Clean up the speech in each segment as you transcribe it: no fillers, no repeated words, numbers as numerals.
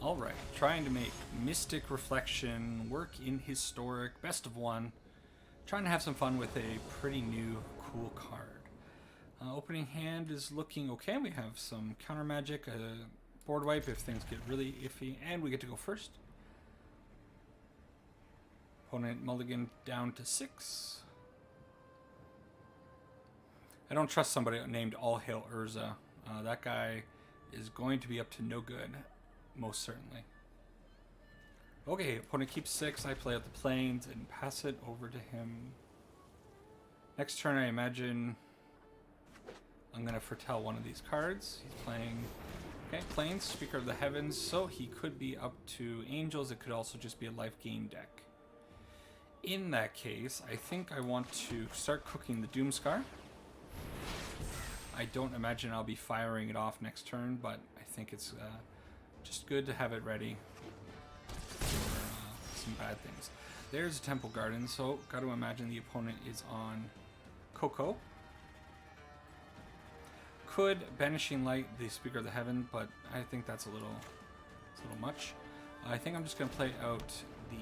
Alright, trying to make Mystic Reflection work in Historic, best of one. Trying to have some fun with a pretty new, cool card. Opening hand is looking okay. We have some counter magic, a board wipe if things get really iffy, and we get to go first. Opponent mulligan down to 6. I don't trust somebody named All Hail Urza. That guy is going to be up to no good, most certainly. Okay, opponent keeps 6. I play out the plains and pass it over to him. Next turn, I imagine I'm going to foretell one of these cards. He's playing, okay, plains, Speaker of the Heavens, so he could be up to angels. It could also just be a life gain deck. In that case, I think I want to start cooking the Doomscar. I don't imagine I'll be firing it off next turn, but I think it's just good to have it ready for some bad things. There's a Temple Garden, so got to imagine the opponent is on Coco. Could Banishing Light the Speaker of the Heaven, but I think that's a little much. I think I'm just going to play out the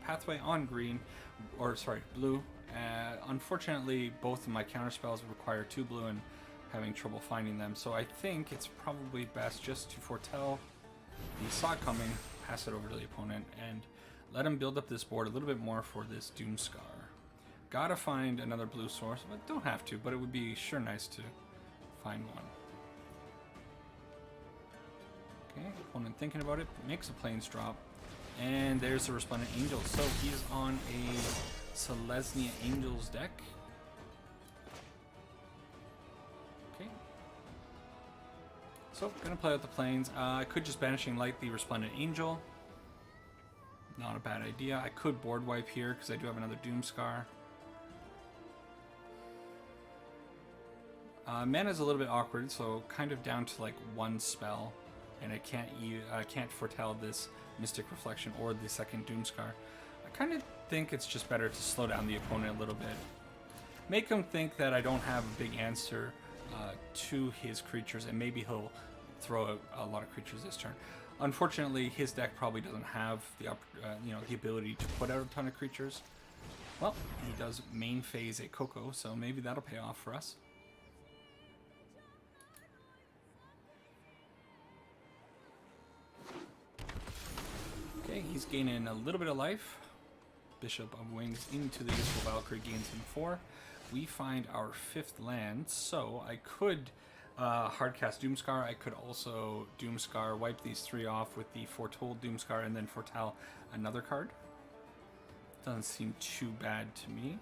Pathway on green, or sorry, blue. Unfortunately, both of my counterspells require 2 blue and having trouble finding them, so I think it's probably best just to foretell the Saw coming, pass it over to the opponent, and let him build up this board a little bit more for this Doomscar. Gotta find another blue source, but don't have to, but it would be sure nice to find one. Okay, opponent thinking about it, makes a plains drop, and there's the Resplendent Angel. So he's on a Selesnya Angels deck. Okay. So, gonna play out the plains. I could just Banishing Light the Resplendent Angel. Not a bad idea. I could board wipe here because I do have another Doomscar. Mana's a little bit awkward, so kind of down to like 1 spell, and I can't foretell this Mystic Reflection or the second Doomscar. I kind of think it's just better to slow down the opponent a little bit. Make him think that I don't have a big answer to his creatures, and maybe he'll throw out a lot of creatures this turn. Unfortunately, his deck probably doesn't have the the ability to put out a ton of creatures. Well, he does main phase a Coco, so maybe that'll pay off for us. Okay, he's gaining a little bit of life. Bishop of Wings into the Useful Valkyrie gains him 4. We find our 5th land, so I could hardcast Doomscar. I could also Doomscar, wipe these 3 off with the Foretold Doomscar, and then foretell another card. Doesn't seem too bad to me.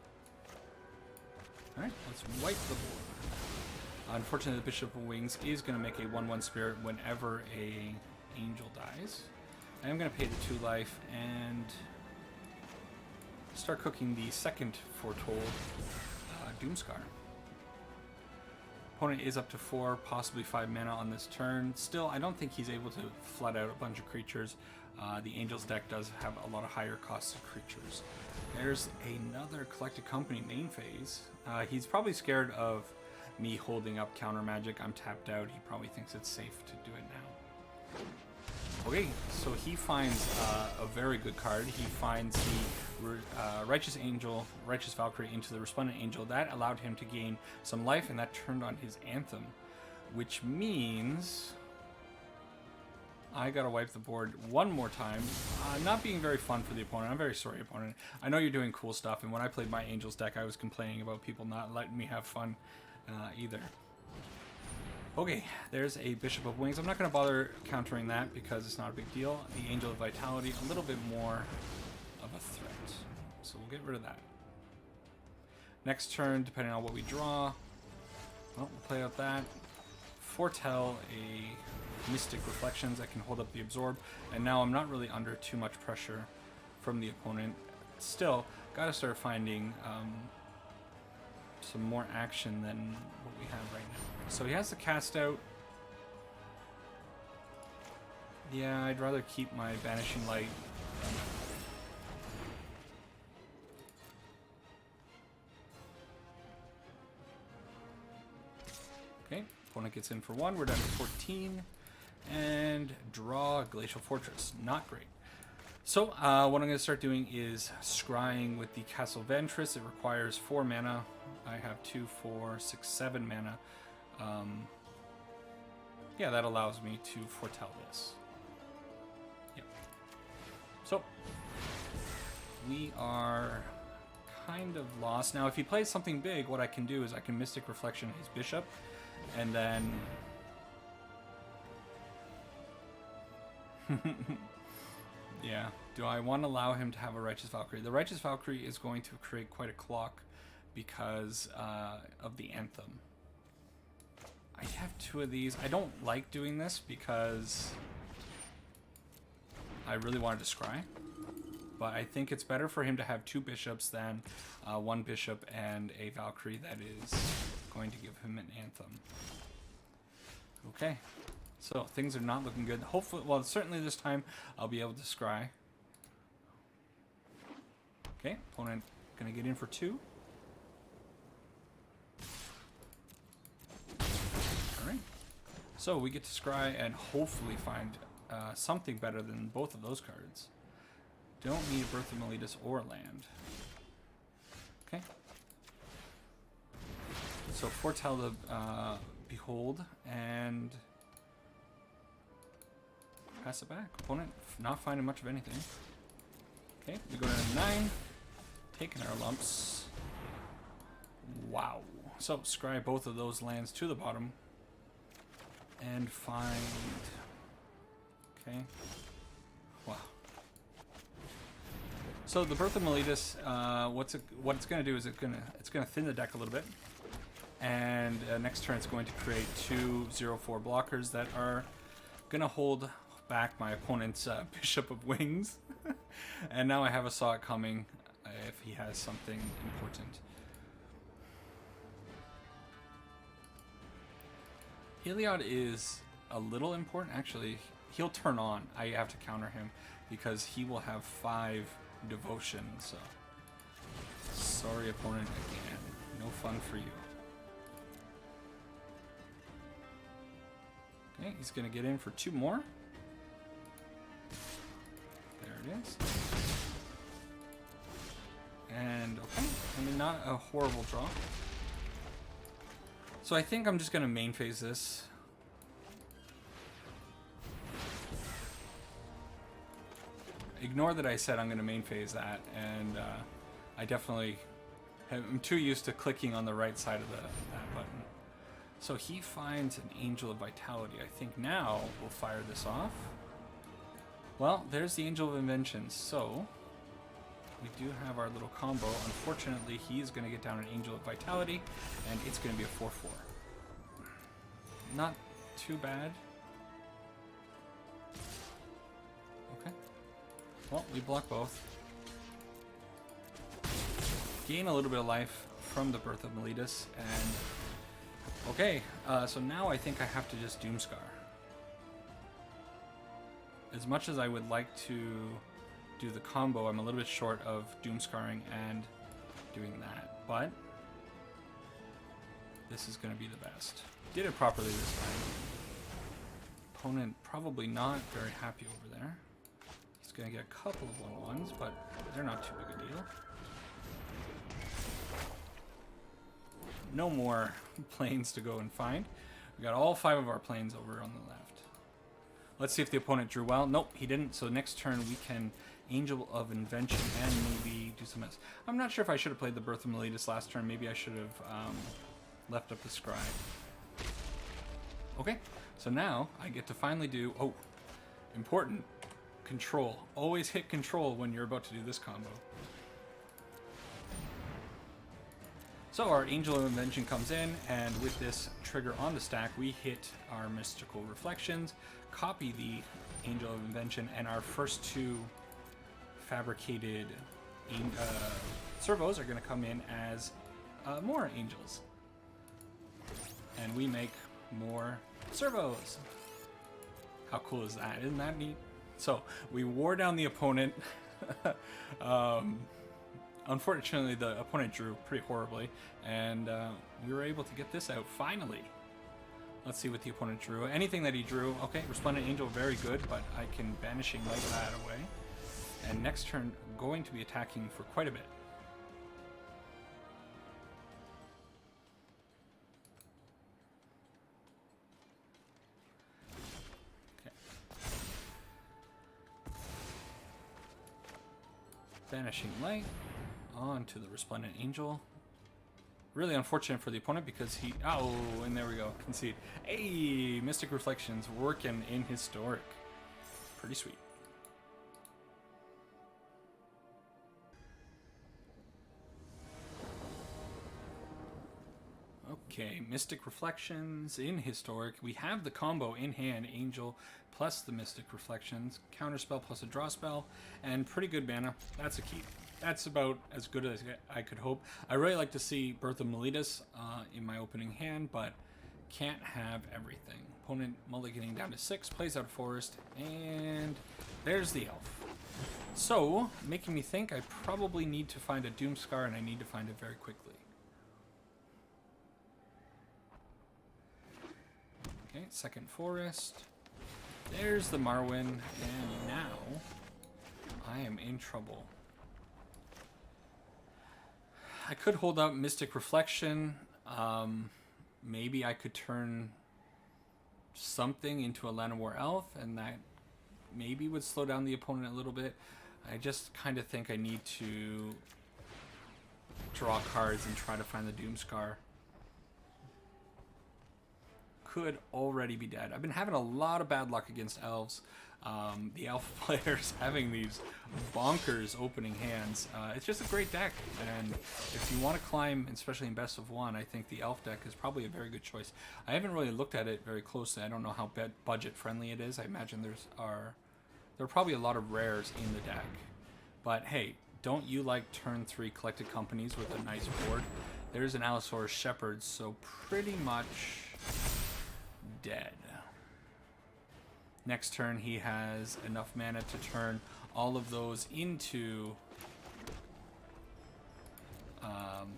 Alright, let's wipe the board. Unfortunately, the Bishop of Wings is going to make a 1/1 spirit whenever a angel dies. I am going to pay the 2 life and start cooking the second Foretold Doomscar. Opponent is up to 4, possibly 5 mana on this turn. Still, I don't think he's able to flood out a bunch of creatures. The Angels deck does have a lot of higher costs of creatures. There's another Collected Company main phase. He's probably scared of me holding up counter magic. I'm tapped out. He probably thinks it's safe to do it now. Okay, so he finds a very good card. He finds the Righteous Angel, Righteous Valkyrie into the Resplendent Angel. That allowed him to gain some life, and that turned on his Anthem, which means I gotta wipe the board one more time. Not being very fun for the opponent. I'm very sorry, opponent. I know you're doing cool stuff, and when I played my Angels deck, I was complaining about people not letting me have fun either. Okay, there's a Bishop of Wings. I'm not going to bother countering that because it's not a big deal. The Angel of Vitality, a little bit more of a threat. So we'll get rid of that. Next turn, depending on what we draw, well, we'll play out that. Foretell a Mystic Reflections that can hold up the Absorb. And now I'm not really under too much pressure from the opponent. Still, got to start finding some more action than what we have right now. So he has to cast out. Yeah, I'd rather keep my Banishing Light. Okay, opponent gets in for 1. We're down to 14. And draw Glacial Fortress. Not great. So what I'm going to start doing is scrying with the Castle Ventress. It requires 4 mana. I have 2, 4, 6, 7 mana. Yeah, that allows me to foretell this. Yep. So we are kind of lost. Now, if he plays something big, what I can do is I can Mystic Reflection his bishop, and then... yeah, do I want to allow him to have a Righteous Valkyrie? The Righteous Valkyrie is going to create quite a clock because of the Anthem. I have 2 of these. I don't like doing this because I really wanted to scry. But I think it's better for him to have 2 bishops than 1 bishop and a Valkyrie that is going to give him an Anthem. Okay, so things are not looking good. Hopefully, well, certainly this time I'll be able to scry. Okay, opponent gonna get in for 2. Alright, so we get to scry and hopefully find something better than both of those cards. Don't need Birth of Meletus or land. Okay. So foretell the Behold and pass it back. Opponent not finding much of anything. Okay, we go to 9, taking our lumps. Wow. So scry both of those lands to the bottom and find. Okay. Wow. So the Birth of Meletus, what it's going to do is it's going to thin the deck a little bit, and next turn it's going to create 2 0/4 blockers that are going to hold back my opponent's Bishop of Wings, and now I have a Saw It Coming if he has something important. Heliod is a little important. Actually, he'll turn on. I have to counter him because he will have 5 devotion, so sorry opponent again, no fun for you. Okay, he's gonna get in for 2 more. There it is. And okay, I mean, not a horrible draw. So I think I'm just gonna main phase this. Ignore that I said I'm going to main phase that, and I definitely am too used to clicking on the right side of that button. So he finds an Angel of Vitality. I think now we'll fire this off. Well, there's the Angel of Invention. So we do have our little combo. Unfortunately, he's going to get down an Angel of Vitality, and it's going to be a 4/4. Not too bad. Okay. Well, we block both. Gain a little bit of life from the Birth of Meletus, and okay, so now I think I have to just Doomscar. As much as I would like to do the combo, I'm a little bit short of Doomscarring and doing that, but this is going to be the best. Did it properly this time. Opponent probably not very happy over there. He's going to get a couple of 1/1s, but they're not too big a deal. No more planes to go and find. We got all 5 of our planes over on the left. Let's see if the opponent drew well. Nope, he didn't. So next turn we can Angel of Invention and maybe do some else. I'm not sure if I should have played the Birth of Meletus last turn. Maybe I should have left up the Scribe. Okay, so now I get to finally do, oh, important, control. Always hit control when you're about to do this combo. So our Angel of Invention comes in, and with this trigger on the stack, we hit our Mystical Reflections, copy the Angel of Invention, and our first 2 fabricated servos are going to come in as more angels. And we make more servos. How cool is that? Isn't that neat? So we wore down the opponent. Unfortunately, the opponent drew pretty horribly, and we were able to get this out finally. Let's see what the opponent drew. Anything that he drew. Okay, Resplendent Angel, very good, but I can Banishing Light that away. And next turn, going to be attacking for quite a bit. Okay. Banishing Light onto the Resplendent Angel. Really unfortunate for the opponent because he... Oh, and there we go. Concede. Hey, Mystic Reflections working in Historic. Pretty sweet. Okay, Mystic Reflections in Historic. We have the combo in hand, Angel plus the Mystic Reflections, Counterspell plus a draw spell, and pretty good mana. That's a keep. That's about as good as I could hope. I really like to see Birth of Meletus in my opening hand, but can't have everything. Opponent mulliganing down to 6, plays out Forest, and there's the Elf. So, making me think I probably need to find a Doomscar, and I need to find it very quickly. Okay, second Forest. There's the Marwyn, and now I am in trouble. I could hold up Mystic Reflection. Maybe I could turn something into a Llanowar Elf, and that maybe would slow down the opponent a little bit. I just kind of think I need to draw cards and try to find the Doomscar. Could already be dead. I've been having a lot of bad luck against Elves. The Elf players having these bonkers opening hands. It's just a great deck, and if you want to climb, especially in best of one, I think the Elf deck is probably a very good choice. I haven't really looked at it very closely. I don't know how budget friendly it is. I imagine there are probably a lot of rares in the deck. But hey, don't you like turn 3 collected companies with a nice board? There's an Allosaurus Shepherd, so pretty much dead. Next turn, he has enough mana to turn all of those into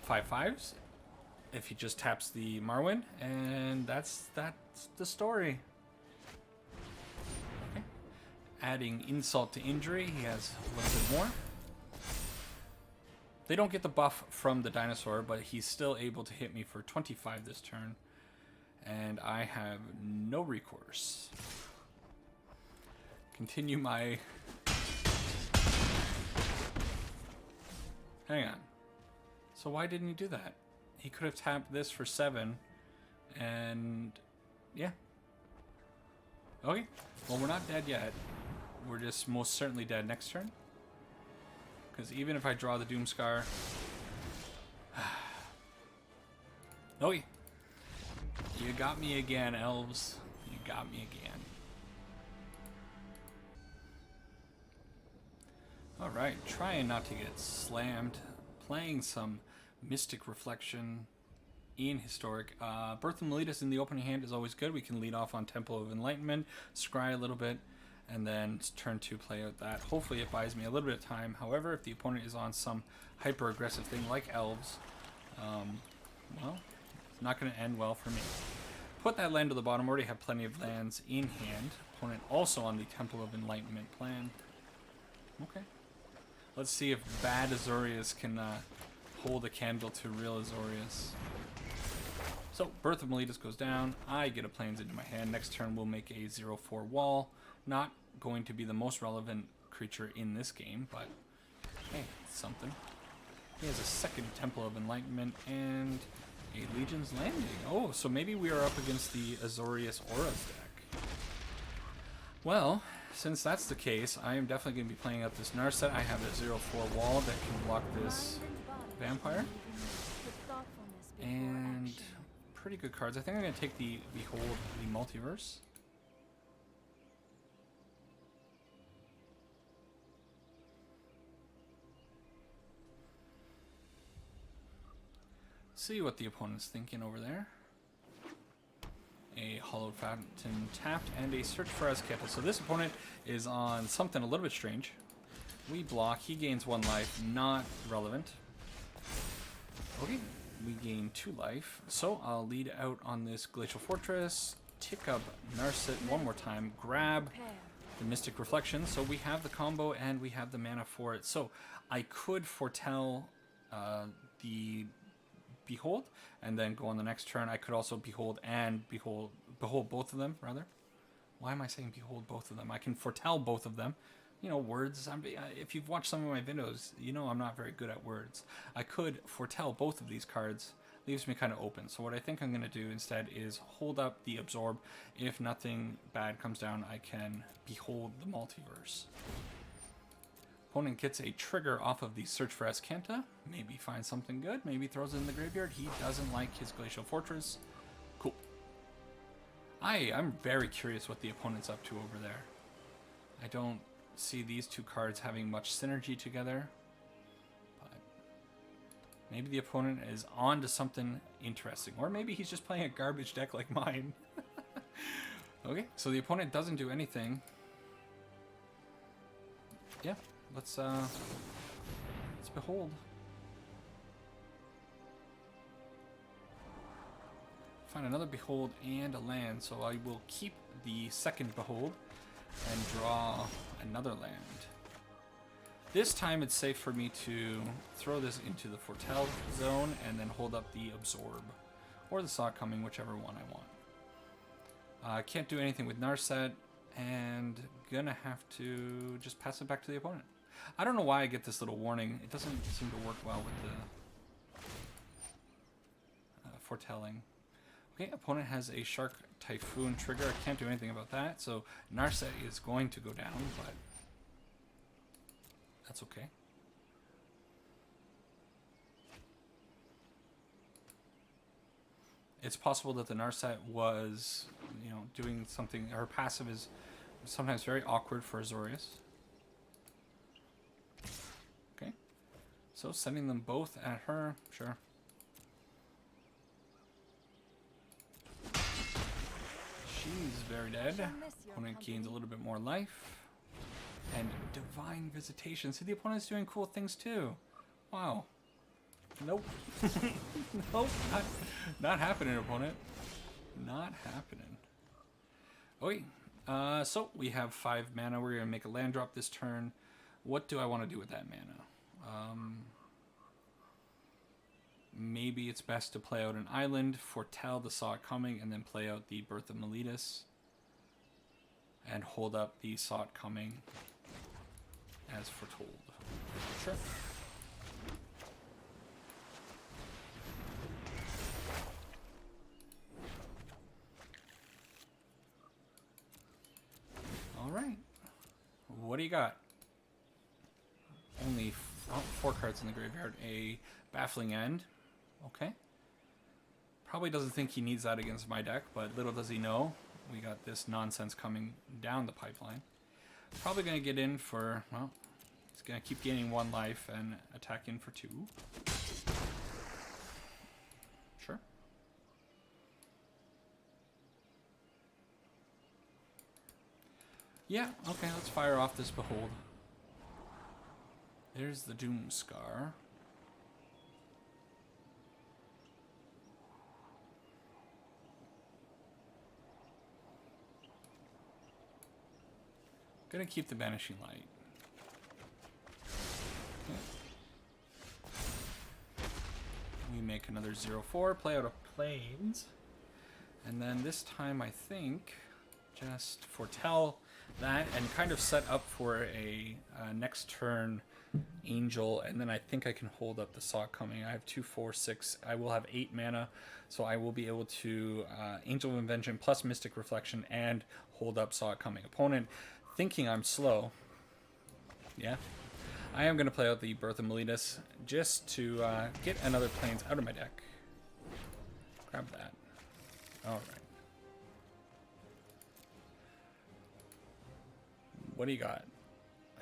5/5s if he just taps the Marwyn, and that's the story. Okay. Adding insult to injury, he has a little bit more. They don't get the buff from the dinosaur, but he's still able to hit me for 25 this turn, and I have no recourse. Continue my... Hang on. So why didn't he do that? He could have tapped this for 7, and... yeah. Okay. Well, we're not dead yet. We're just most certainly dead next turn. Because even if I draw the Doomscar... okay. You got me again, Elves. You got me again. Alright, trying not to get slammed. Playing some Mystic Reflection in Historic. Birth of Meletus in the opening hand is always good. We can lead off on Temple of Enlightenment, scry a little bit, and then turn 2 play out that. Hopefully it buys me a little bit of time. However, if the opponent is on some hyper-aggressive thing like Elves, well, it's not going to end well for me. Put that land to the bottom. Already have plenty of lands in hand. Opponent also on the Temple of Enlightenment plan. Okay. Let's see if bad Azorius can hold a candle to real Azorius. So, Birth of Meletus goes down. I get a Plains into my hand. Next turn, we'll make a 0/4 wall. Not going to be the most relevant creature in this game, but hey, it's something. He has a second Temple of Enlightenment and a Legion's Landing. Oh, so maybe we are up against the Azorius Auras deck. Well, since that's the case, I am definitely going to be playing out this Narset. I have a 0/4 wall that can block this Vampire. And pretty good cards. I think I'm going to take the Behold the Multiverse. See what the opponent's thinking over there. A Hollowed Fountain tapped, and a Search for Azketa. So this opponent is on something a little bit strange. We block, he gains 1 life, not relevant. Okay, We gain 2 life. So I'll lead out on this Glacial Fortress, tick up Narset one more time, grab the Mystic Reflection. So we have the combo and we have the mana for it. So I could foretell the Behold and then go on the next turn. I could also Behold and Behold both of them, rather. Why am I saying Behold both of them? I can foretell both of them. You know, words. If you've watched some of my videos, you know I'm not very good at words. I could foretell both of these cards. Leaves me kind of open. So what I think I'm going to do instead is hold up the Absorb. If nothing bad comes down, I can Behold the Multiverse. Opponent gets a trigger off of the Search for Azcanta. Maybe finds something good. Maybe throws it in the graveyard. He doesn't like his Glacial Fortress. Cool. I'm very curious what the opponent's up to over there. I don't see these two cards having much synergy together, but maybe the opponent is on to something interesting, or maybe he's just playing a garbage deck like mine. Okay, so the opponent doesn't do anything. Yeah, let's Behold. Find another Behold and a land, so I will keep the second Behold and draw another land. This time it's safe for me to throw this into the Foretell zone and then hold up the Absorb or the Saw Coming, whichever one I want. I can't do anything with Narset and gonna have to just pass it back to the opponent. I don't know why I get this little warning. It doesn't seem to work well with the foretelling. Okay, opponent has a Shark Typhoon trigger. I can't do anything about that, so Narset is going to go down, but that's okay. It's possible that the Narset was, doing something. Her passive is sometimes very awkward for Azorius. Okay, so sending them both at her, sure. She's very dead. Opponent gains a little bit more life. And Divine Visitation. See, the opponent's doing cool things too. Wow. Nope. Nope. Not happening, opponent. Not happening. Okay. So we have 5 mana. We're going to make a land drop this turn. What do I want to do with that mana? Maybe it's best to play out an island, foretell the Saw It Coming, and then play out the Birth of Meletus. And hold up the Saw It Coming as foretold. Sure. Alright. What do you got? Only 4 cards in the graveyard. A Baffling End. Okay. Probably doesn't think he needs that against my deck, but little does he know, we got this nonsense coming down the pipeline. Probably going to get in for, well, he's going to keep gaining 1 life and attack in for 2. Sure. Yeah, okay, let's fire off this Behold. There's the Doom Scar. Gonna keep the Banishing Light. Okay. We make another 0/4, play out of Plains. And then this time I think just foretell that and kind of set up for a next turn Angel, and then I think I can hold up the Saw Coming. I have 2, 4, 6. I will have 8 mana, so I will be able to Angel of Invention plus Mystic Reflection and hold up Saw Coming. Opponent thinking I'm slow. Yeah. I am going to play out the Birth of Meletus just to get another Plains out of my deck. Grab that. Alright. What do you got?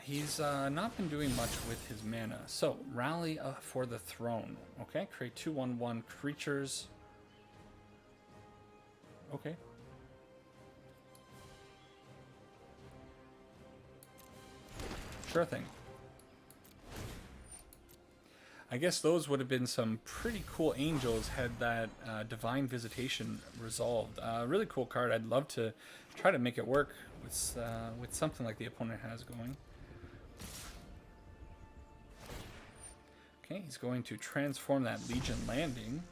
He's not been doing much with his mana. So, Rally for the Throne. Okay, create 2/1/1 creatures. Okay. Sure thing. I guess those would have been some pretty cool angels had that Divine Visitation resolved. Really cool card. I'd love to try to make it work with something like the opponent has going. Okay, he's going to transform that Legion Landing,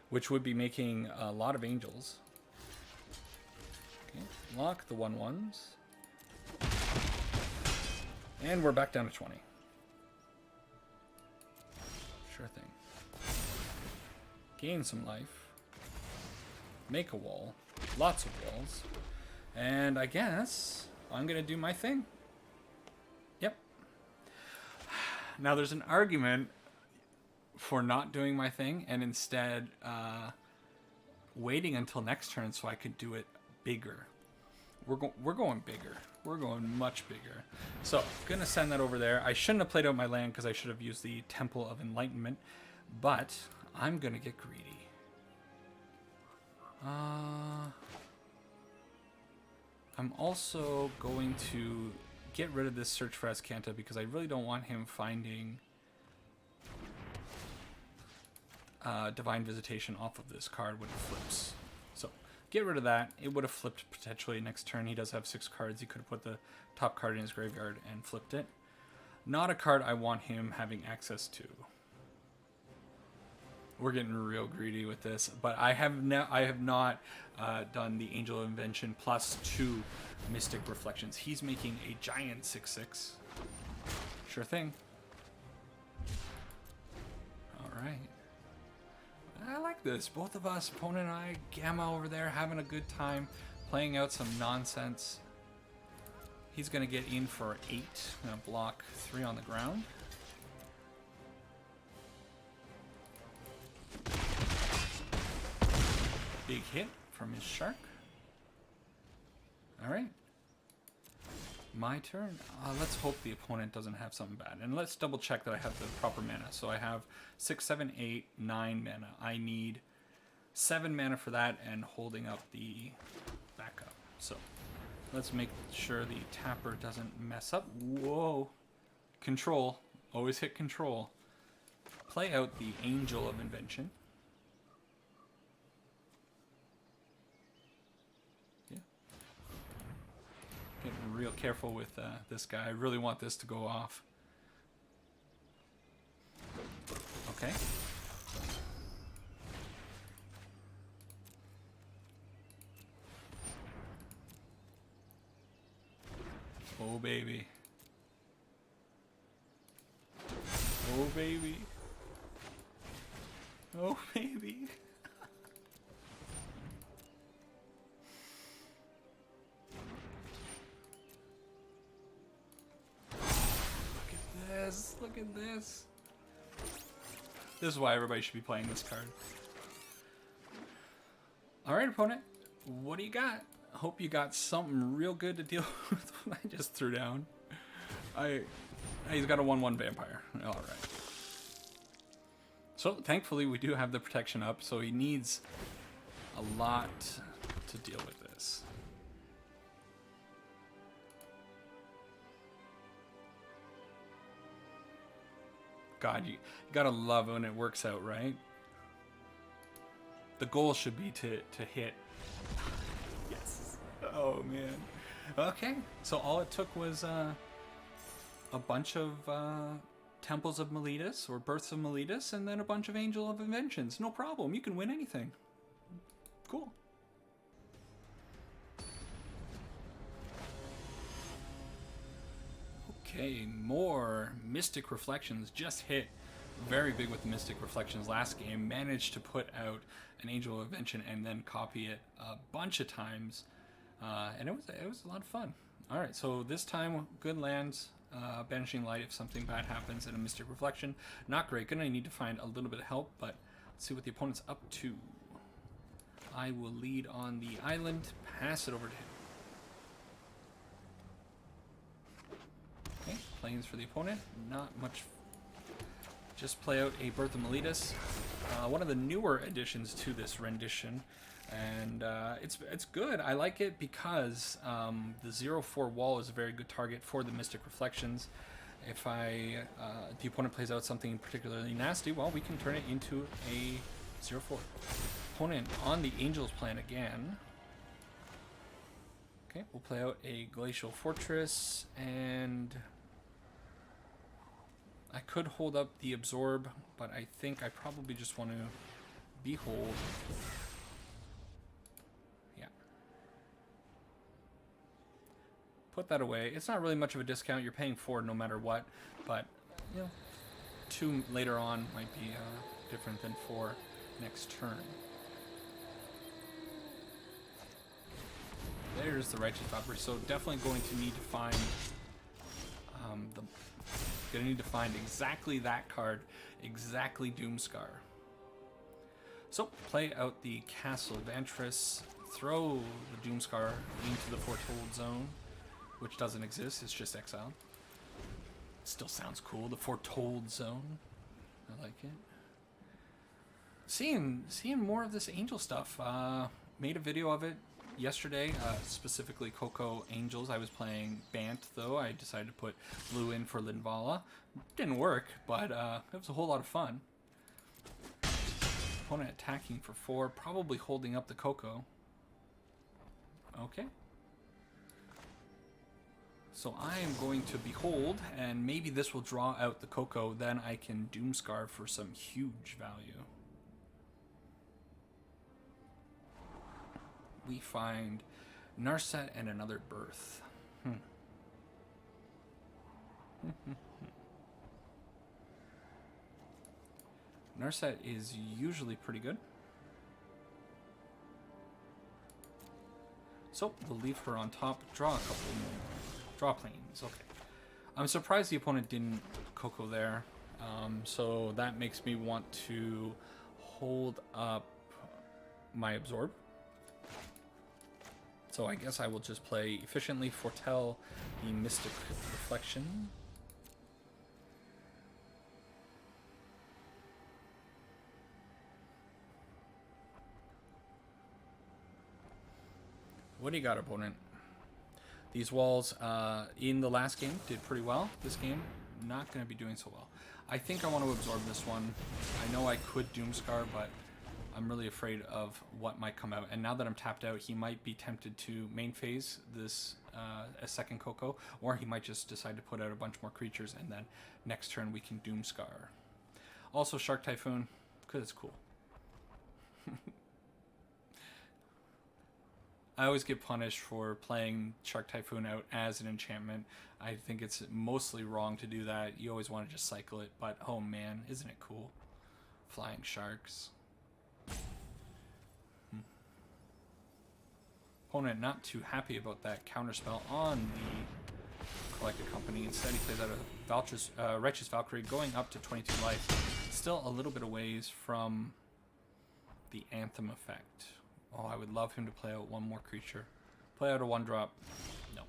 which would be making a lot of angels. Okay, lock the 1/1s. And we're back down to 20. Sure thing. Gain some life. Make a wall. Lots of walls. And I guess I'm going to do my thing. Yep. Now there's an argument for not doing my thing and instead waiting until next turn so I could do it bigger. We're going bigger. We're going much bigger. So, gonna send that over there. I shouldn't have played out my land because I should have used the Temple of Enlightenment, but I'm gonna get greedy. I'm also going to get rid of this Search for Azcanta because I really don't want him finding Divine Visitation off of this card when it flips. So, get rid of that. It would have flipped potentially next turn. He does have 6 cards. He could have put the top card in his graveyard and flipped it. Not a card I want him having access to. We're getting real greedy with this, but I have not done the Angel of Invention plus 2 Mystic Reflections. He's making a giant 6/6. Sure thing. All right. I like this. Both of us, opponent and I, Gamma over there, having a good time, playing out some nonsense. He's going to get in for 8. I'm going to block 3 on the ground. Big hit from his shark. Alright. My turn. Let's hope the opponent doesn't have something bad. And let's double check that I have the proper mana. So I have 6, 7, 8, 9 mana. I need 7 mana for that and holding up the backup. So let's make sure the tapper doesn't mess up. Whoa. Control. Always hit control. Play out the Angel of Invention. Getting real careful with this guy. I really want this to go off. Okay. Oh, baby. Oh, baby. Oh, baby. Look at this. This is why everybody should be playing this card. Alright, opponent. What do you got? Hope you got something real good to deal with what I just threw down. He's got a 1/1 vampire. Alright. So, thankfully, we do have the protection up, so he needs a lot to deal with this. God, you gotta love when it works out, right? The goal should be to hit. Yes. Oh, man. Okay, so all it took was a bunch of Temples of Meletus, or Births of Meletus, and then a bunch of Angel of Inventions. No problem, you can win anything. Cool. Okay, more Mystic Reflections. Just hit very big with the Mystic Reflections last game. Managed to put out an Angel of Invention and then copy it a bunch of times. And it was a lot of fun. Alright, so this time, good lands. Banishing Light if something bad happens, and a Mystic Reflection. Not great. Gonna need to find a little bit of help, but let's see what the opponent's up to. I will lead on the island. Pass it over to him. Okay, planes for the opponent. Not much. Just play out a Birth of Meletus. One of the newer additions to this rendition. And it's good. I like it because the 0/4 wall is a very good target for the Mystic Reflections. If the opponent plays out something particularly nasty, well, we can turn it into a 0/4. Opponent on the Angel's plan again. Okay, we'll play out a Glacial Fortress, and I could hold up the Absorb, but I think I probably just want to Behold. Yeah. Put that away. It's not really much of a discount. You're paying 4 no matter what, but, you know, 2 later on might be different than 4 next turn. There's the Righteous Valkyrie. So definitely going to need to find exactly that card, exactly Doomscar. So play out the Castle of Antris, throw the Doomscar into the Foretold Zone, which doesn't exist. It's just exile. Still sounds cool. The Foretold Zone. I like it. Seeing more of this angel stuff. Made a video of it yesterday, specifically Coco Angels. I was playing Bant, though. I decided to put blue in for Linvala. Didn't work, but it was a whole lot of fun. Opponent attacking for 4, probably holding up the Coco. Okay. So I am going to Behold, and maybe this will draw out the Coco. Then I can Doomscar for some huge value. We find Narset and another Birth. Narset is usually pretty good. So we'll leave her on top, draw a couple more. Draw planes, okay. I'm surprised the opponent didn't Coco there. So that makes me want to hold up my Absorb. So I guess I will just play Efficiently Foretell the Mystic Reflection. What do you got, opponent? These walls in the last game did pretty well. This game, not going to be doing so well. I think I want to absorb this one. I know I could Doomscar, but I'm really afraid of what might come out. And now that I'm tapped out, he might be tempted to main phase this a second Coco, or he might just decide to put out a bunch more creatures, and then next turn we can Doomscar. Also Shark Typhoon, because it's cool. I always get punished for playing Shark Typhoon out as an enchantment. I think it's mostly wrong to do that. You always want to just cycle it, but oh man, isn't it cool? Flying Sharks. Opponent not too happy about that counterspell on the Collected Company. Instead, he plays out a Righteous Valkyrie, going up to 22 life. Still a little bit of ways from the Anthem effect. Oh, I would love him to play out one more creature. Play out a 1-drop. No.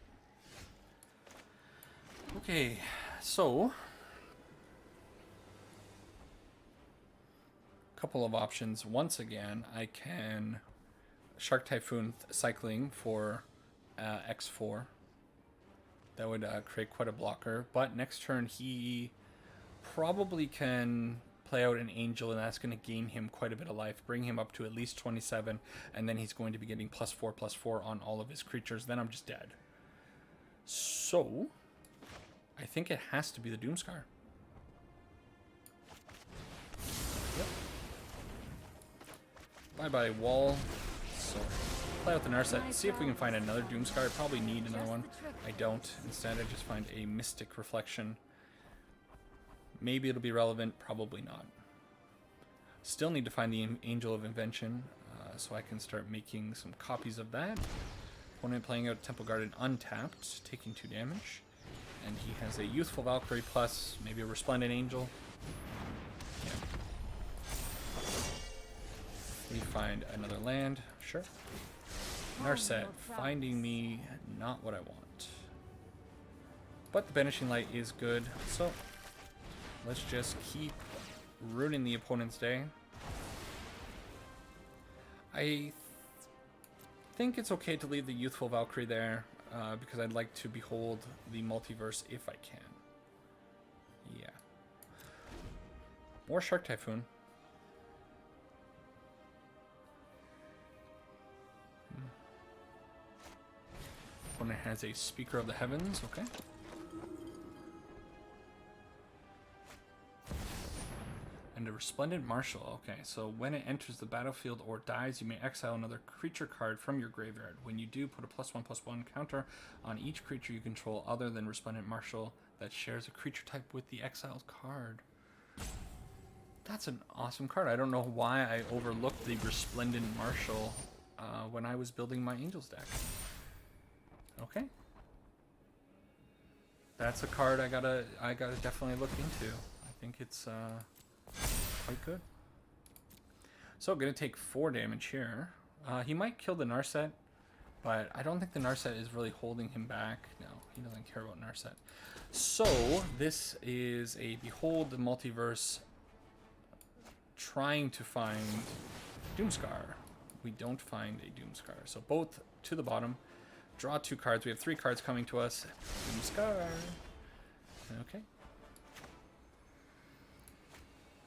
Okay, so a couple of options. Once again, I can Shark Typhoon cycling for X4. That would create quite a blocker. But next turn, he probably can play out an Angel, and that's going to gain him quite a bit of life, bring him up to at least 27, and then he's going to be getting +4/+4 on all of his creatures. Then I'm just dead. So I think it has to be the Doomscar. Yep. Bye-bye, wall. So play out the Narset, see if we can find another Doomscar. I probably need another one. I don't. Instead, I just find a Mystic Reflection. Maybe it'll be relevant, probably not. Still need to find the Angel of Invention, so I can start making some copies of that. Opponent playing out Temple Garden untapped, taking 2 damage. And he has a Youthful Valkyrie plus maybe a Resplendent Angel. Yeah. We find another land, sure. Narset, finding me not what I want. But the Banishing Light is good, so let's just keep ruining the opponent's day. I think it's okay to leave the Youthful Valkyrie there, because I'd like to behold the multiverse if I can. Yeah. More Shark Typhoon. Opponent has a Speaker of the Heavens. Okay. And a Resplendent Marshal. Okay, so when it enters the battlefield or dies, you may exile another creature card from your graveyard. When you do, put a +1/+1 counter on each creature you control other than Resplendent Marshal that shares a creature type with the exiled card. That's an awesome card. I don't know why I overlooked the Resplendent Marshal when I was building my Angels deck. Okay. That's a card I gotta definitely look into. I think it's quite good. So gonna take 4 damage here. He might kill the Narset, but I don't think the Narset is really holding him back. No, he doesn't care about Narset. So this is a Behold the Multiverse trying to find Doomscar. We don't find a Doomscar. So both to the bottom. Draw 2 cards. We have 3 cards coming to us. Doomscar. Okay.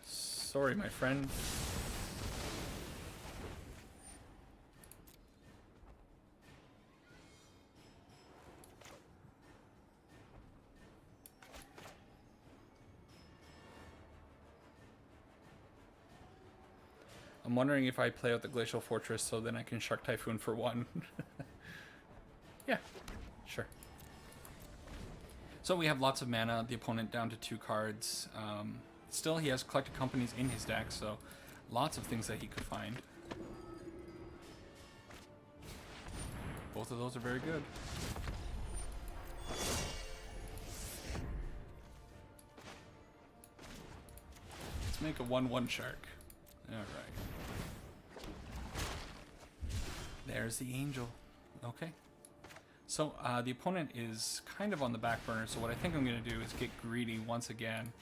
Sorry, my friend. I'm wondering if I play out the Glacial Fortress so then I can Shark Typhoon for 1. Yeah, sure. So we have lots of mana, the opponent down to 2 cards. Still, he has Collected Companies in his deck, so lots of things that he could find. Both of those are very good. Let's make a 1/1 Shark. Alright. There's the Angel. Okay. So the opponent is kind of on the back burner, so what I think I'm going to do is get greedy once again.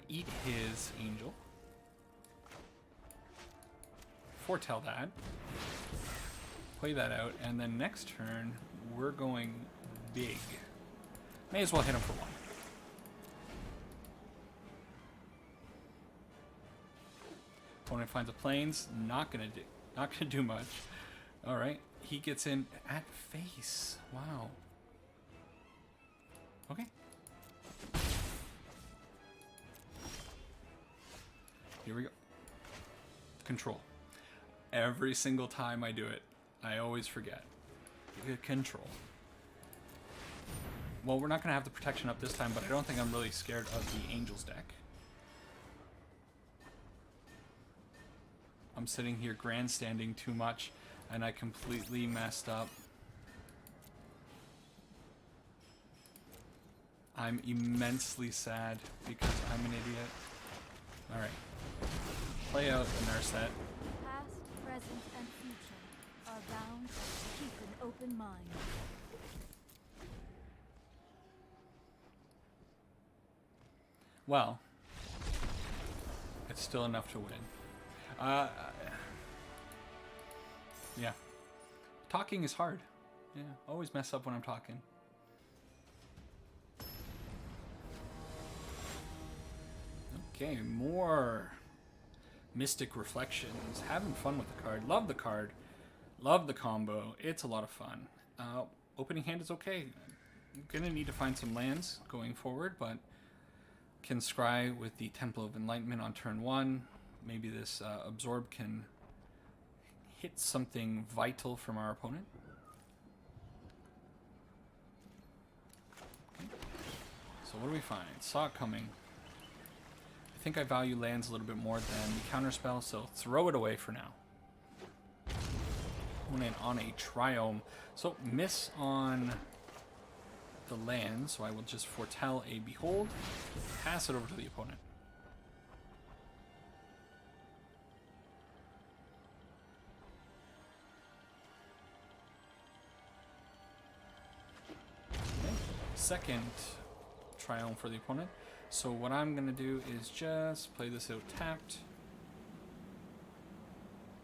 Eat his Angel. Foretell that. Play that out, and then next turn, we're going big. May as well hit him for 1. Opponent finds a Plains, not gonna do much. All right, he gets in at face. Wow. Okay. Here we go. Control. Every single time I do it, I always forget. Control. Well, we're not gonna have the protection up this time, but I don't think I'm really scared of the Angels deck. I'm sitting here grandstanding too much, and I completely messed up. I'm immensely sad because I'm an idiot. Alright. Play out the Narset. Past, present, and future are bound to keep an open mind. Well, it's still enough to win. Yeah. Talking is hard. Yeah, always mess up when I'm talking. Okay, more Mystic Reflections. Having fun with the card. Love the card. Love the combo. It's a lot of fun. Opening hand is okay. I'm gonna need to find some lands going forward, but can scry with the Temple of Enlightenment on turn 1. Maybe this Absorb can hit something vital from our opponent. Okay. So what do we find? Saw it coming. I think I value lands a little bit more than the counterspell, so throw it away for now. Opponent on a Triome. So miss on the land, so I will just foretell a Behold. Pass it over to the opponent. Second Triumph for the opponent. So what I'm going to do is just play this out tapped.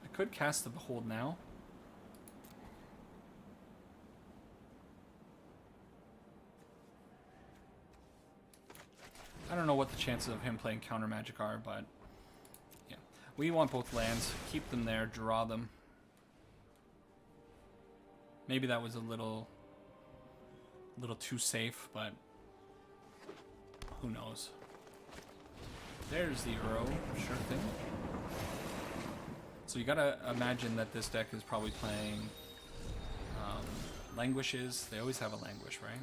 I could cast the Behold now. I don't know what the chances of him playing counter magic are, but yeah. We want both lands. Keep them there. Draw them. Maybe that was a little too safe, but who knows. There's the Uro. Sure thing. So you gotta imagine that this deck is probably playing Languishes. They always have a Languish, right?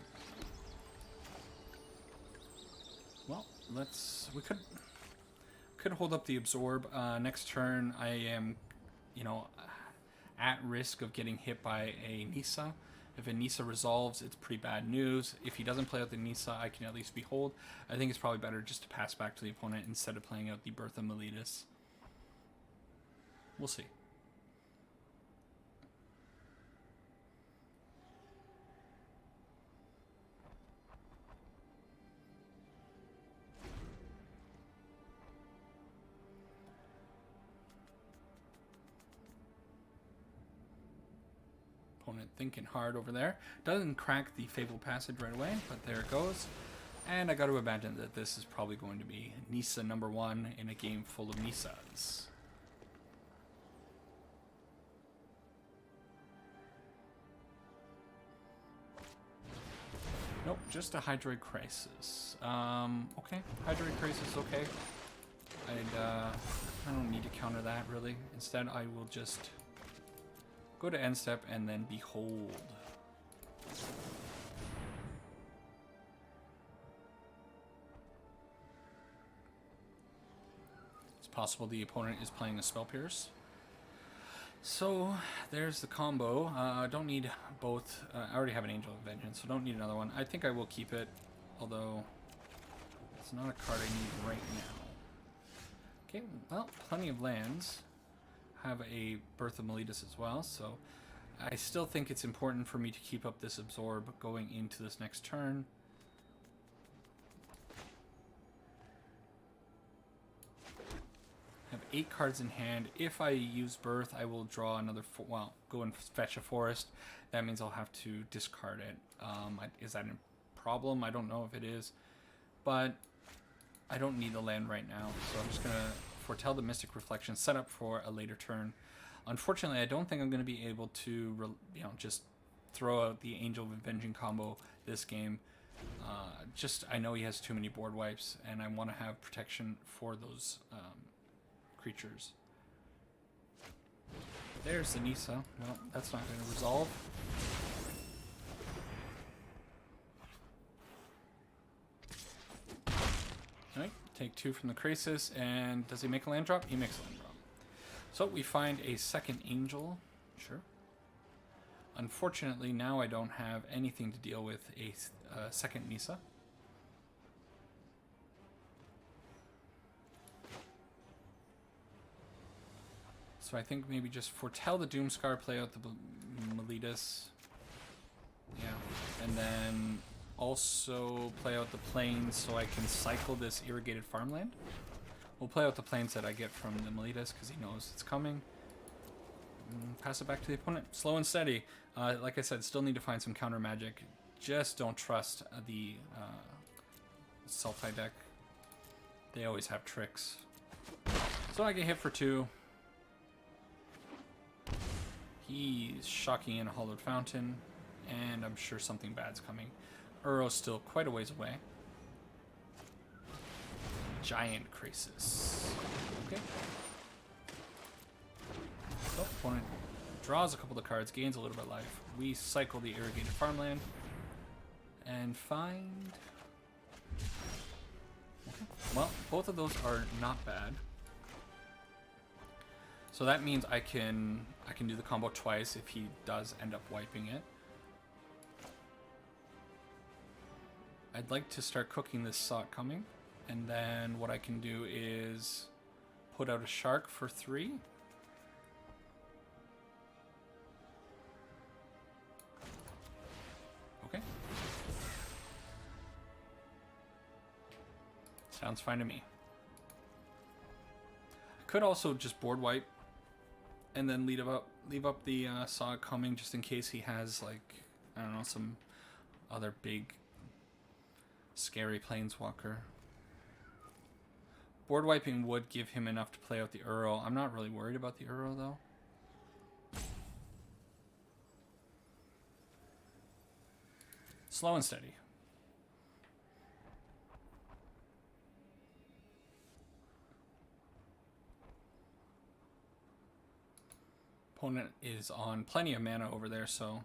Well, we could hold up the Absorb. Next turn, I am, at risk of getting hit by a Nissa. If a Nissa resolves, it's pretty bad news. If he doesn't play out the Nissa, I can at least Behold. I think it's probably better just to pass back to the opponent instead of playing out the Birth of Meletis. We'll see. Opponent thinking hard over there. Doesn't crack the Fable Passage right away, but there it goes. And I got to imagine that this is probably going to be Nissa number 1 in a game full of Nissas. Nope, just a Hydroid Crisis. Okay, Hydroid Crisis, okay. I don't need to counter that, really. Instead, I will just go to end step and then Behold. It's possible the opponent is playing a Spell Pierce. So there's the combo. I don't need both. I already have an Angel of Vengeance, so don't need another one. I think I will keep it, although it's not a card I need right now. Okay, well, plenty of lands. Have a Birth of Meletis as well, so I still think it's important for me to keep up this Absorb going into this next turn. Have 8 cards in hand. If I use Birth, I will draw another, go and fetch a forest. That means I'll have to discard it. Is that a problem? I don't know if it is, but I don't need the land right now, so I'm just gonna foretell the Mystic Reflection, set up for a later turn. Unfortunately, I don't think I'm going to be able to, just throw out the Angel of Avenging combo this game. I know he has too many board wipes, and I want to have protection for those creatures. There's the Nissa. Well, that's not going to resolve. Alright, take 2 from the Crisis, and does he make a land drop? He makes a land drop. So we find a second Angel. Sure. Unfortunately, now I don't have anything to deal with a second Nissa. So I think maybe just foretell the Doomscar, play out the Meletis. Yeah. And then also play out the Plains so I can cycle this Irrigated Farmland. We'll play out the Plains that I get from the Meletis because he knows it's coming. Pass it back to the opponent. Slow and steady. Like I said, still need to find some counter magic. Just don't trust the Sultai deck. They always have tricks. So I get hit for 2. He's shocking in a Hollowed Fountain, and I'm sure something bad's coming. Uro's still quite a ways away. Giant Crisis. Okay. So, opponent draws a couple of cards, gains a little bit of life. We cycle the Irrigated Farmland and find... Okay. Well, both of those are not bad. So that means I can do the combo twice if he does end up wiping it. I'd like to start cooking this Saw It Coming, and then what I can do is put out a Shark for 3. Okay. Sounds fine to me. I could also just board wipe and then leave up the Saw It Coming just in case he has, like, I don't know, some other big scary planeswalker. Board wiping would give him enough to play out the Uro. I'm not really worried about the Uro, though. Slow and steady. Opponent is on plenty of mana over there, so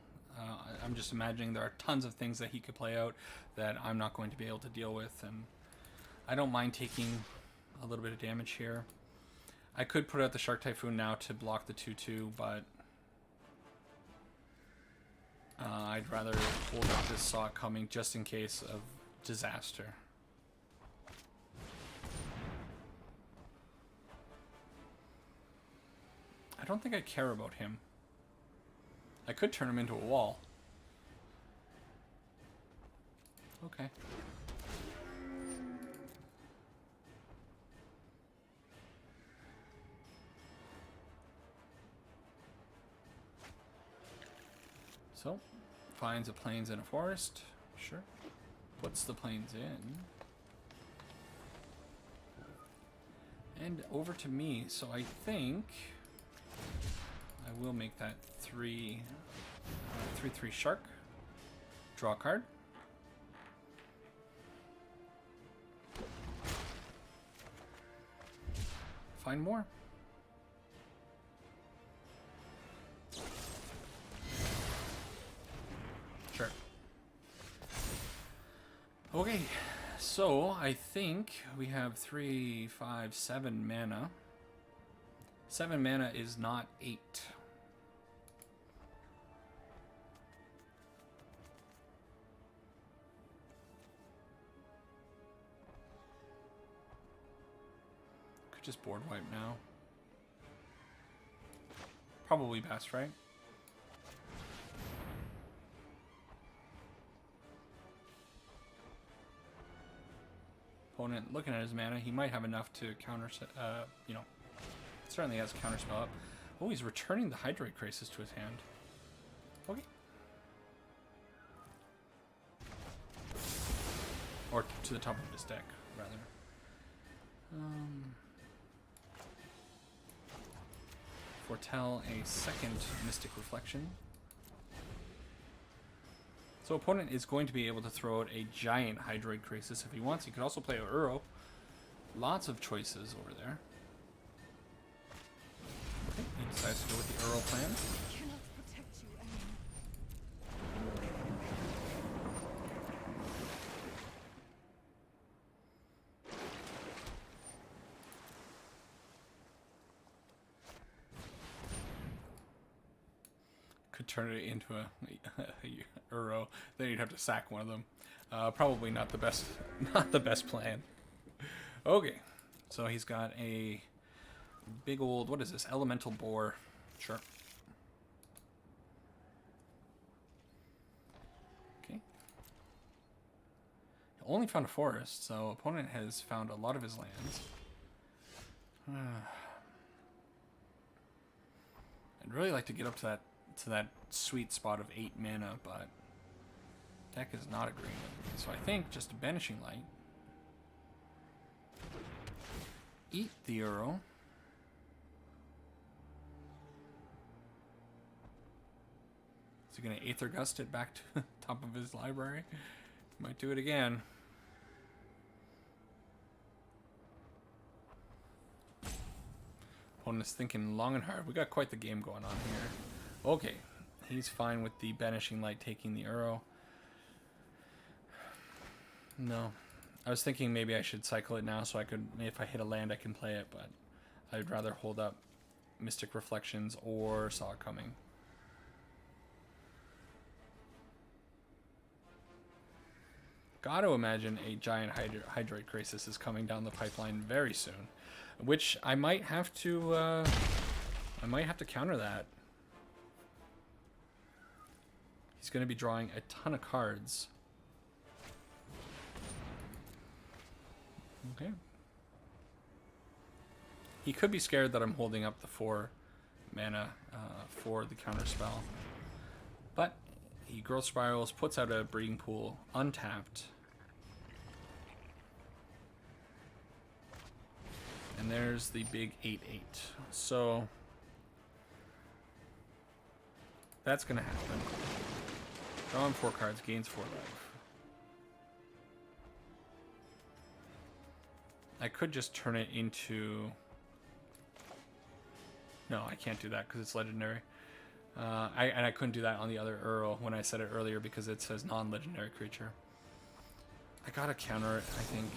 I'm just imagining there are tons of things that he could play out that I'm not going to be able to deal with, and I don't mind taking a little bit of damage here. I could put out the Shark Typhoon now to block the 2/2, but I'd rather hold up this Saw It Coming just in case of disaster. I don't think I care about him. I could turn him into a wall. Okay. So, finds a plains and a forest. Sure. Puts the plains in. And over to me. So I think I will make that 3/3 shark. Draw a card. Find more. Sure. Okay, so I think we have 3, 5, 7 mana. 7 mana is not 8. Could just board wipe now. Probably best, right? Opponent looking at his mana, he might have enough to counter, you know, certainly has counterspell up. Oh, he's returning the Hydroid Crisis to his hand. Okay. Or to the top of his deck, rather. Foretell a second Mystic Reflection. So opponent is going to be able to throw out a giant Hydroid Crisis if he wants. He could also play a Uro. Lots of choices over there. Okay, he decides to go with the Uro plan. Cannot protect you anymore. Could turn it into a Uro. Then you'd have to sack one of them. Probably not the best, not the best plan. Okay, so he's got a big old, what is this? Elemental Boar. Sure. Okay. He only found a forest, so opponent has found a lot of his lands. I'd really like to get up to that sweet spot of 8 mana, but deck is not agreeing with me. So I think just a Banishing Light. Eat the Uro. Is he going to Aether Gust it back to the top of his library? Might do it again. Opponent's thinking long and hard. We got quite the game going on here. Okay, he's fine with the Banishing Light taking the Uro. No. I was thinking maybe I should cycle it now so I could, if I hit a land, I can play it, but I'd rather hold up Mystic Reflections or Saw It Coming. Gotta imagine a giant Hydroid Crisis is coming down the pipeline very soon, which I might have to counter that. He's going to be drawing a ton of cards. Okay. He could be scared that I'm holding up the 4 mana for the counter spell. But he Growth Spirals, puts out a Breeding Pool, untapped. And there's the big 8/8. So that's gonna happen. Draw on 4 cards, gains 4 life. I could just turn it into... No, I can't do that because it's legendary. And I couldn't do that on the other Uro when I said it earlier because it says non-legendary creature. I gotta counter it, I think.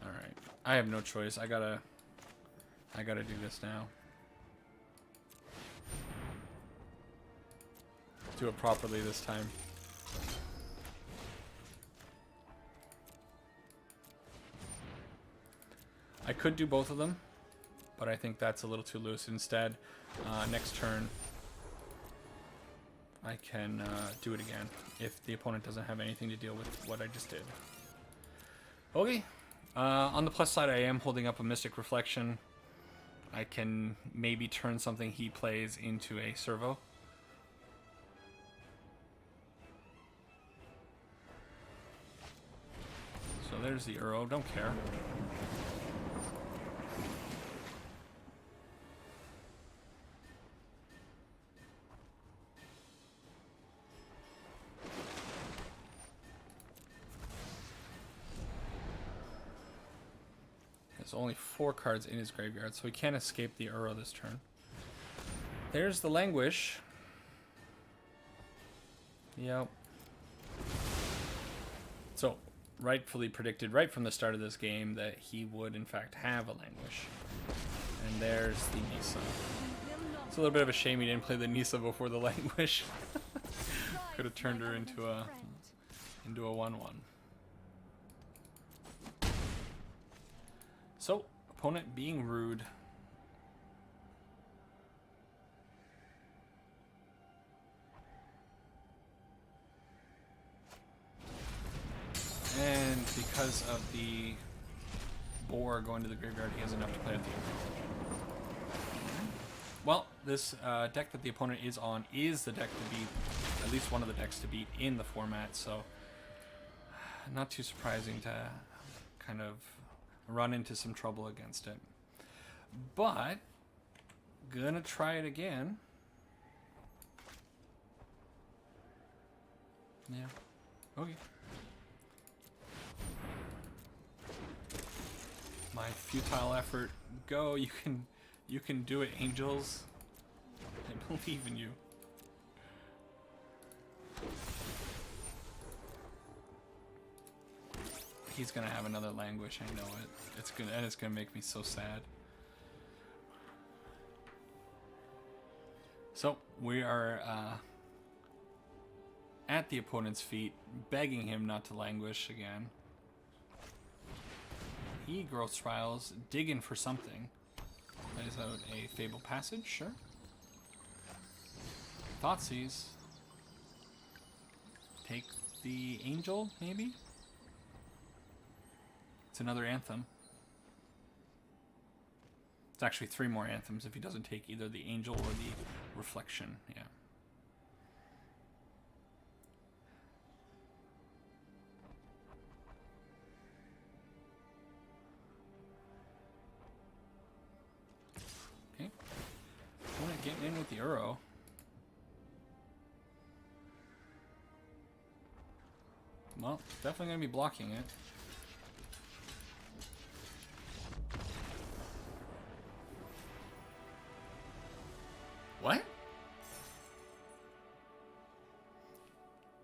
Alright. I have no choice. I gotta do this now. Do it properly this time. I could do both of them, but I think that's a little too loose. Instead, next turn, I can do it again if the opponent doesn't have anything to deal with what I just did. Okay. On the plus side, I am holding up a Mystic Reflection. I can maybe turn something he plays into a servo. So there's the Uro. Don't care. There's only 4 cards in his graveyard, so he can't escape the Uro this turn. There's the Languish. Yep. So, rightfully predicted right from the start of this game that he would in fact have a Languish. And there's the Nisa. It's a little bit of a shame he didn't play the Nisa before the Languish. Could have turned her into a 1/1. So, opponent being rude. And because of the boar going to the graveyard, he has enough to play at the end. Well, this deck that the opponent is on is the deck to beat, at least one of the decks to beat in the format, so not too surprising to kind of run into some trouble against it. But gonna try it again. Yeah. Okay. My futile effort. Go. You can do it, Angels. I believe in you. He's gonna have another Languish, I know it. It's gonna make me so sad. So we are at the opponent's feet, begging him not to languish again. He growth trials, digging for something. Plays out a Fable Passage, sure. Thoughtseize. Take the Angel, maybe? It's another Anthem. It's actually 3 more Anthems if he doesn't take either the Angel or the Reflection, yeah. Okay. Opponent getting in with the Uro. Well, definitely going to be blocking it. What?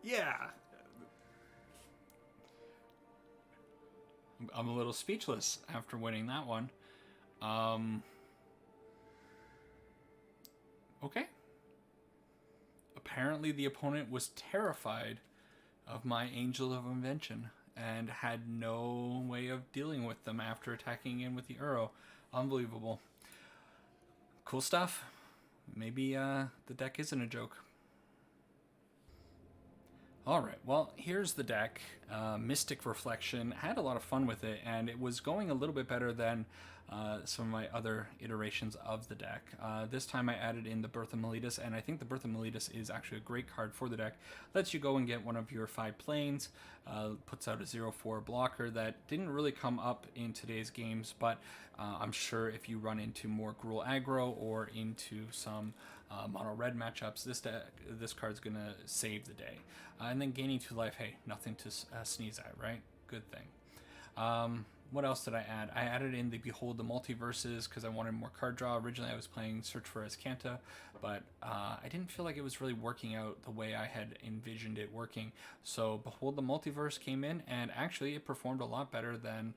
Yeah. I'm a little speechless after winning that one. Okay. Apparently the opponent was terrified of my Angel of Invention and had no way of dealing with them after attacking in with the Uro. Unbelievable. Cool stuff. Maybe the deck isn't a joke. Alright, well, here's the deck. Mystic Reflection. Had a lot of fun with it, and it was going a little bit better than some of my other iterations of the deck. This time I added in the Birth of Meletus, and I think the Birth of Meletus is actually a great card for the deck. Lets you go and get one of your 5 planes, puts out a 0/4 blocker that didn't really come up in today's games, but I'm sure if you run into more Gruul aggro or into some mono red matchups, this card's gonna save the day. And then gaining 2 life, hey, nothing to sneeze at, right? Good thing. What else did I add? I added in the Behold the Multiverses because I wanted more card draw. Originally I was playing Search for Azcanta, but I didn't feel like it was really working out the way I had envisioned it working. So Behold the Multiverse came in, and actually it performed a lot better than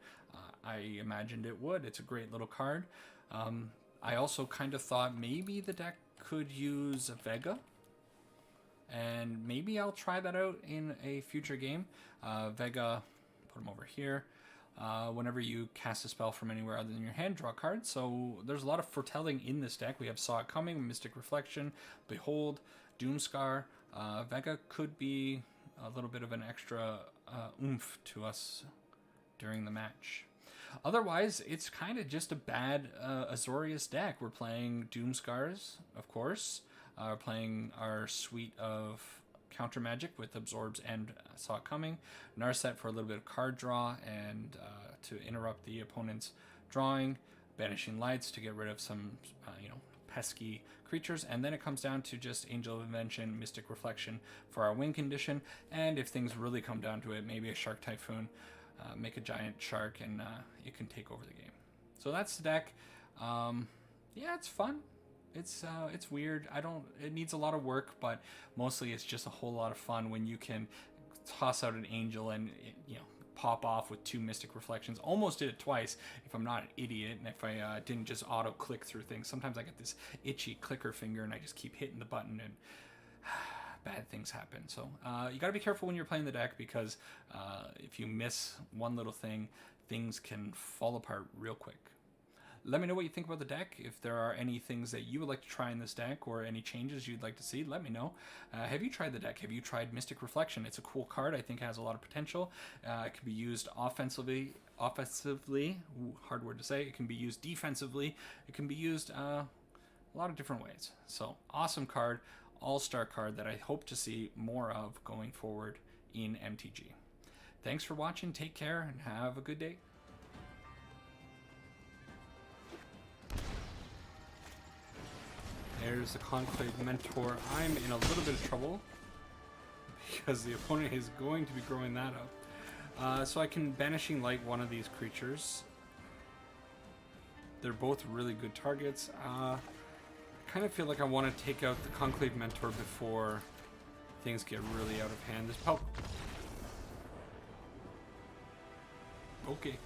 I imagined it would. It's a great little card. I also kind of thought maybe the deck could use a Vega, and maybe I'll try that out in a future game. Vega, put him over here. Whenever you cast a spell from anywhere other than your hand, draw a card. So there's a lot of foretelling in this deck. We have Saw It Coming, Mystic Reflection, Behold, Doomscar. Vega could be a little bit of an extra oomph to us during the match. Otherwise, it's kind of just a bad Azorius deck. We're playing Doomscars, of course. We're playing our suite of counter magic with Absorbs and Saw It Coming. Narset for a little bit of card draw and to interrupt the opponent's drawing. Banishing Lights to get rid of some, pesky creatures. And then it comes down to just Angel of Invention, Mystic Reflection for our win condition. And if things really come down to it, maybe a Shark Typhoon. Make a giant shark and you can take over the game. So that's the deck. Yeah, it's fun. It's weird. It needs a lot of work, but mostly it's just a whole lot of fun when you can toss out an angel and pop off with 2 Mystic Reflections. Almost did it twice if I'm not an idiot, and if I didn't just auto click through things. Sometimes I get this itchy clicker finger and I just keep hitting the button and bad things happen. So you got to be careful when you're playing the deck, because if you miss one little thing, things can fall apart real quick. Let me know what you think about the deck. If there are any things that you would like to try in this deck or any changes you'd like to see, let me know. Have you tried the deck? Have you tried Mystic Reflection? It's a cool card. I think it has a lot of potential. It can be used offensively, hard word to say. It can be used defensively. It can be used a lot of different ways. So awesome card, all-star card that I hope to see more of going forward in MTG. Thanks for watching. Take care and have a good day. There's the Conclave Mentor. I'm in a little bit of trouble because the opponent is going to be growing that up. So I can Banishing Light one of these creatures. They're both really good targets. I kind of feel like I want to take out the Conclave Mentor before things get really out of hand. Okay.